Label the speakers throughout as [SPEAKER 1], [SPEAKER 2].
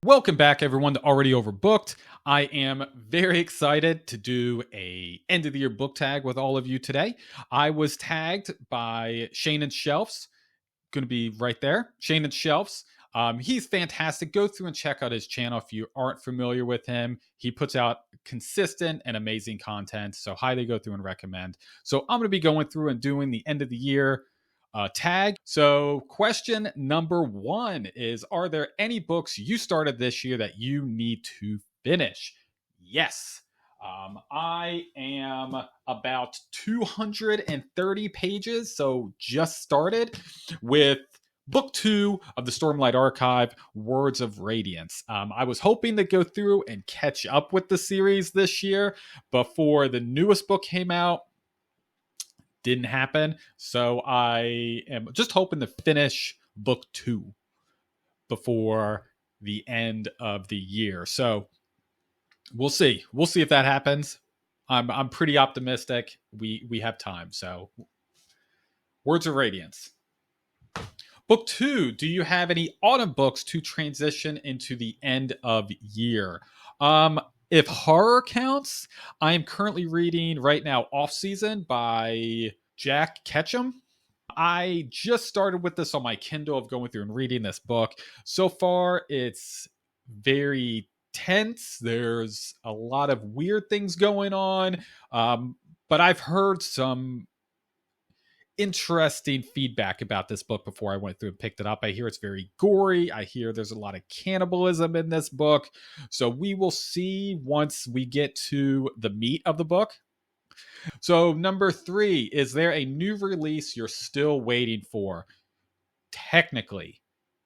[SPEAKER 1] Welcome back, everyone, to Already Overbooked. I am very excited to do a end of the year book tag with all of you today. I was tagged by Shane and Shelves. Going to be right there. Shane and Shelves. He's fantastic. Go through and check out his channel if you aren't familiar with him. He puts out consistent and amazing content, so highly go through and recommend. So I'm going to be going through and doing the end of the year tag. So question number one is, are there any books you started this year that you need to finish? Yes. I am about 230 pages, so just started with book 2 of the Stormlight Archive, Words of Radiance. I was hoping to go through and catch up with the series this year before the newest book came out. Didn't happen. So I am just hoping to finish book 2 before the end of the year. So we'll see. We'll see if that happens. I'm pretty optimistic. We have time. So Words of Radiance. Book 2. Do you have any autumn books to transition into the end of year? If horror counts, I am currently reading right now Off Season by Jack Ketchum. I just started with this on my Kindle of going through and reading this book. So far, it's very tense. There's a lot of weird things going on. But I've heard some interesting feedback about this book before I went through and picked it up. I hear it's very gory. I hear there's a lot of cannibalism in this book. So we will see once we get to the meat of the book. So number 3, is there a new release you're still waiting for? Technically,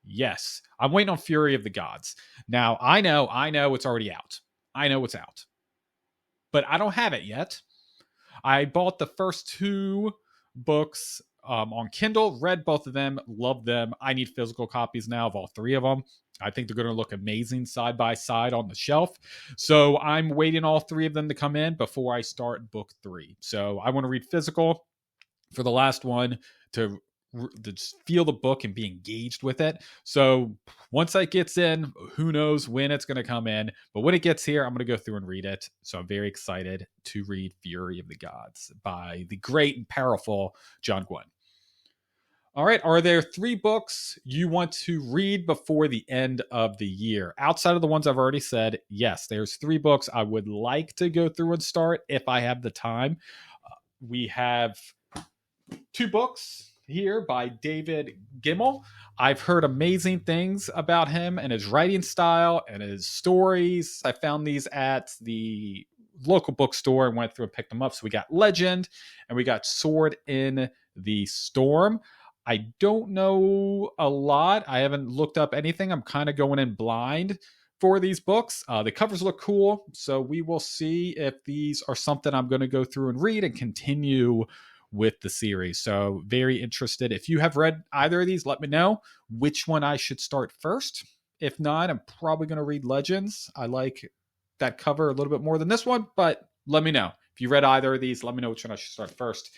[SPEAKER 1] yes. I'm waiting on Fury of the Gods. Now, I know it's already out. I know it's out. But I don't have it yet. I bought the first 2 books on Kindle, read both of them, loved them. I need physical copies now of all 3 of them. I think they're going to look amazing side by side on the shelf. So I'm waiting all 3 of them to come in before I start book 3. So I want to read physical for the last one to just feel the book and be engaged with it. So once that gets in, who knows when it's going to come in, but when it gets here, I'm going to go through and read it. So I'm very excited to read Fury of the Gods by the great and powerful John Gwynne. All right, are there 3 books you want to read before the end of the year? Outside of the ones I've already said, yes, there's 3 books I would like to go through and start if I have the time. We have 2 books here by David Gemmell. I've heard amazing things about him and his writing style and his stories. I found these at the local bookstore and went through and picked them up. So we got Legend and we got Sword in the Storm. I don't know a lot. I haven't looked up anything. I'm kind of going in blind for these books. The covers look cool. So we will see if these are something I'm going to go through and read and continue with the series. So very interested. If you have read either of these, let me know which one I should start first. If not, I'm probably going to read Legends. I like that cover a little bit more than this one, but let me know. If you read either of these, let me know which one I should start first.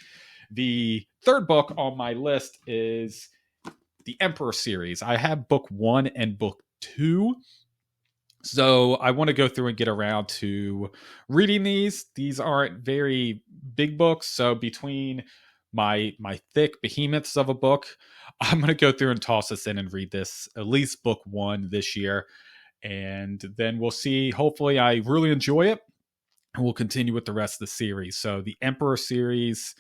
[SPEAKER 1] The 3rd book on my list is the Emperor series. I have book 1 and book 2. So I want to go through and get around to reading these. These aren't very big books. So between my thick behemoths of a book, I'm going to go through and toss this in and read this, at least book 1 this year. And then we'll see. Hopefully I really enjoy it. And we'll continue with the rest of the series. So the Emperor series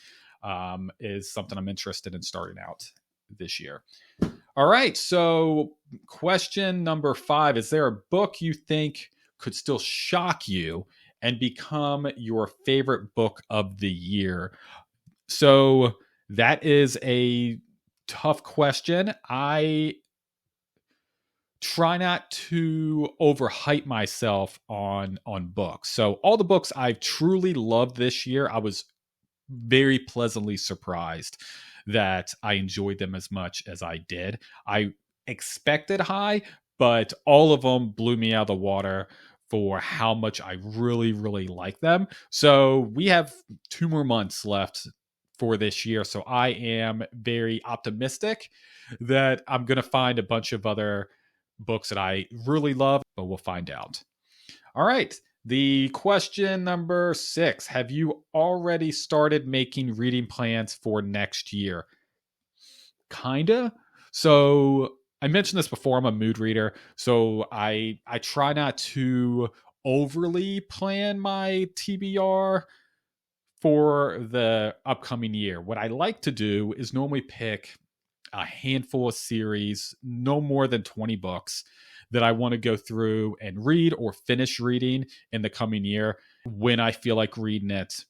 [SPEAKER 1] is something I'm interested in starting out this year. All right, so question number 5. Is there a book you think could still shock you and become your favorite book of the year? So that is a tough question. I try not to overhype myself on books. So all the books I've truly loved this year, I was very pleasantly surprised that I enjoyed them as much as I did. I expected high, but all of them blew me out of the water for how much I really, really like them. So we have 2 more months left for this year. So I am very optimistic that I'm going to find a bunch of other books that I really love, but we'll find out. All right. The question number 6. Have you already started making reading plans for next year? Kinda. So I mentioned this before. I'm a mood reader, so I try not to overly plan my TBR for the upcoming year. What I like to do is normally pick a handful of series, no more than 20 books that I want to go through and read or finish reading in the coming year. When I feel like reading it,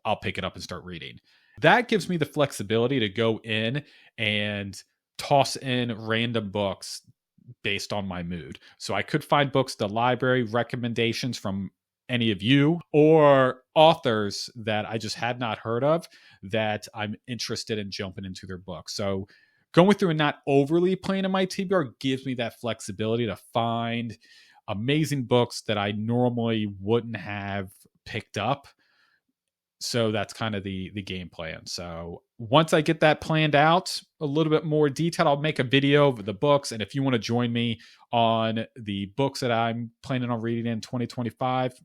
[SPEAKER 1] I'll pick it up and start reading. That gives me the flexibility to go in and toss in random books based on my mood. So I could find books at the library, recommendations from any of you, or authors that I just had not heard of that I'm interested in jumping into their books. So going through and not overly planning my TBR gives me that flexibility to find amazing books that I normally wouldn't have picked up. So that's kind of the game plan. So once I get that planned out a little bit more detailed, I'll make a video of the books. And if you want to join me on the books that I'm planning on reading in 2025,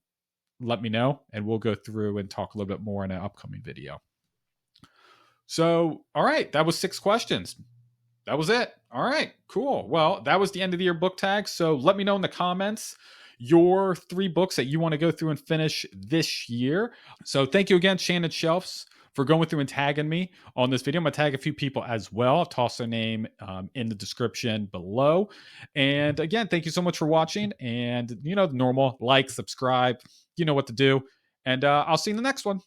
[SPEAKER 1] let me know and we'll go through and talk a little bit more in an upcoming video. So, all right, that was 6 questions. That was it. All right, cool. Well, that was the end of the year book tag. So let me know in the comments your 3 books that you want to go through and finish this year. So thank you again, Shannon Shelfs, for going through and tagging me on this video. I'm going to tag a few people as well. I'll toss their name in the description below. And again, thank you so much for watching. And, the normal, like, subscribe, you know what to do. And I'll see you in the next one.